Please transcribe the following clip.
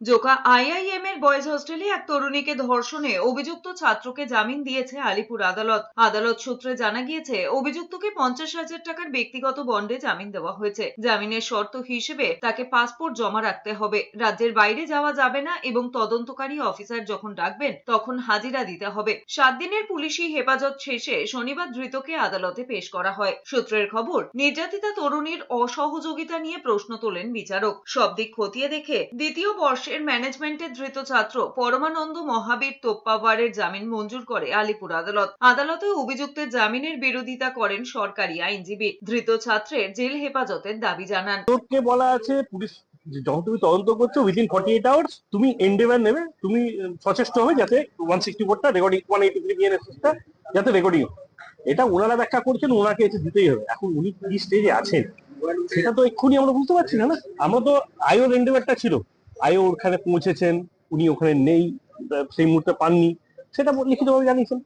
Joka IIM এর boys হোস্টেলে এক তরুণীকে ধর্ষণে অভিযুক্ত ছাত্রকে জামিন দিয়েছে আলিপুর আদালত। আদালত সূত্রে জানা গিয়েছে, অভিযুক্তকে 50,000 টাকার ব্যক্তিগত বন্ডে জামিন দেওয়া হয়েছে। জামিনের শর্ত হিসেবে তাকে পাসপোর্ট জমা রাখতে হবে, রাজ্যের বাইরে যাওয়া যাবে না এবং তদন্তকারী অফিসার যখন ডাকবেন তখন হাজিরা দিতে হবে। 7 দিনের পুলিশি হেফাজত শেষে শনিবার ধৃতকে আদালতে পেশ করা হয়। সূত্রের খবর, নির্যাতিতা তরুণীর অসহযোগিতা নিয়ে প্রশ্ন তোলেন বিচারক। সব দিক খতিয়ে দেখে দ্বিতীয় বর্ষের ম্যানেজমেন্টের ধৃত ছাত্র পরমানন্দ মহাবীর তোপ্পাওয়ারের জামিন মঞ্জুর করে আলিপুর আদালত। আদালতে অভিযুক্তের জামিনের বিরোধিতা করেন সরকারি আইনজীবী। ধৃত ছাত্রের জেল হেফাজতের দাবি জানান। তোকে বলা আছে পুলিশ যখন তুমি তদন্ত করছো উইদিন 48 আওয়ার্স তুমি এন্ডেভার নেবে, তুমি সচেষ্ট হবে যাতে 164টা রেকর্ডিং 183 বিএনএসএসটা যাতে রেকর্ডিং হয়। এটা ওনারা ব্যাখ্যা করছেন, ওনাকে এসে দিতেই হবে। এখন উনি কি স্টেজে আছেন সেটা তো এক্ষুনি আমরা বুঝতে পারছি না। আমরা তো আয়োর এন্ডেভারটা ছিল, আয়ো ওখানে পৌঁছেছেন, উনি ওখানে নেই, সেই মুহূর্তে পাননি, সেটা লিখিতভাবে জানিয়েছেন।